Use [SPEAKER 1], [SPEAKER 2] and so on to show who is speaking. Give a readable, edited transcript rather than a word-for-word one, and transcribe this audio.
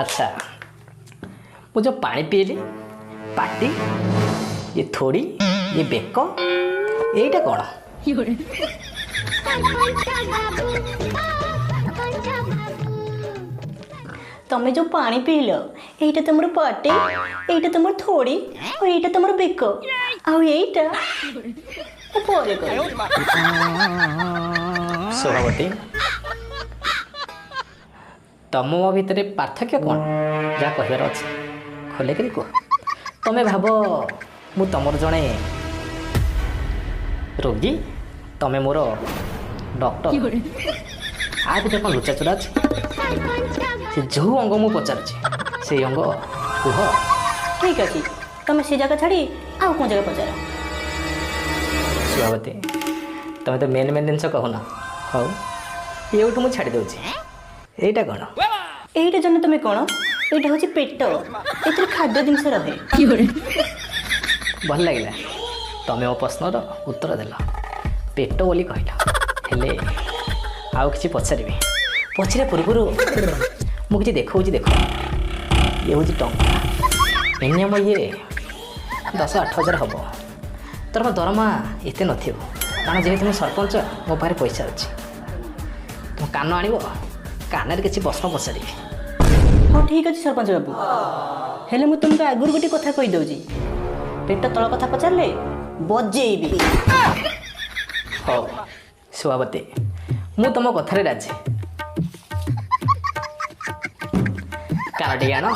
[SPEAKER 1] अच्छा ମୁଁ ଯେଉଁ ପାଣି ପିଇଲି ପାଟି ये थोड़ी ये बेक ଏଇଟା କ'ଣ?
[SPEAKER 2] ତମେ ଯୋଉ ପାଣି ପିଇଲ ଏଇଟା ତମର ପାଟି, ଏଇଟା ତମର ଥୋଡ଼ି, ଆଉ ଏଇଟା ତମର ବେକ, ଆଉ ଏଇଟା ପରେ କହିବି।
[SPEAKER 1] ଶୋଭାବତୀ ତମ ମୋ ଭିତରେ ପାର୍ଥକ୍ୟ କ'ଣ ଯାହା କହିବାର ଅଛି ଖୋଲିକରି କୁହ। ତମେ ଭାବ ମୁଁ ତମର ଜଣେ ରୋଗୀ, ତମେ ମୋର ଡକ୍ଟର। ଆ ଭିତରେ କ'ଣ ଲୁଚାଚୁରା ଅଛି? ସେ ଯେଉଁ ଅଙ୍ଗ ମୁଁ ପଚାରୁଛି ସେଇ ଅଙ୍ଗ କୁହ।
[SPEAKER 2] ଠିକ୍ ଅଛି, ତମେ ସେ ଜାଗା ଛାଡ଼ି ଆଉ କୋଉ ଜାଗା ପଚାର।
[SPEAKER 1] ଶୋଭାବତୀ ତମେ ତ ମେନ୍ ଜିନିଷ କହୁନ। ହଉ ଏଇଠୁ ମୁଁ ଛାଡ଼ି ଦେଉଛି। ଏଇଟା କ'ଣ?
[SPEAKER 2] ଏଇଟା ଜାଣିନ ତମେ କ'ଣ? ଏଇଟା ହେଉଛି ପେଟ, ଏଥିରେ ଖାଦ୍ୟ ଜିନିଷ ରହେ।
[SPEAKER 1] ଭଲ ଲାଗିଲା, ତମେ ମୋ ପ୍ରଶ୍ନର ଉତ୍ତର ଦେଲ, ପେଟ ବୋଲି କହିଲ। ହେଲେ ଆଉ କିଛି ପଚାରିବି, ପଚାରିବା ପୂର୍ବରୁ ମୁଁ କିଛି ଦେଖାଉଛି। ଦେଖ, ଇଏ ହେଉଛି ଟଙ୍କା। ମିନିମମ୍ ଇଏ 10-8 ହଜାର ହେବ। ତୋର ଦରମା ଏତେ ନଥିବ, କାରଣ ଯେହେତୁ ମୁଁ ସରପଞ୍ଚ ମୋ ପାଖରେ ପଇସା ଅଛି। ତୁମ କାନ ଆଣିବ, କାନରେ କିଛି ପ୍ରଶ୍ନ ପଚାରିବି।
[SPEAKER 2] ହଉ ଠିକ୍ ଅଛି ସରପଞ୍ଚ ବାବୁ, ହେଲେ ମୁଁ ତୁମକୁ ଆଗରୁ ଗୋଟେ କଥା କହିଦେଉଛି, ପେଟ ତଳ କଥା ପଚାରିଲେ ବଜେଇବି।
[SPEAKER 1] ହଉ ଶୋଭାବତୀ, ମୁଁ ତମ କଥାରେ ରାଜି। କାନ ଟିକେ ଆଣ।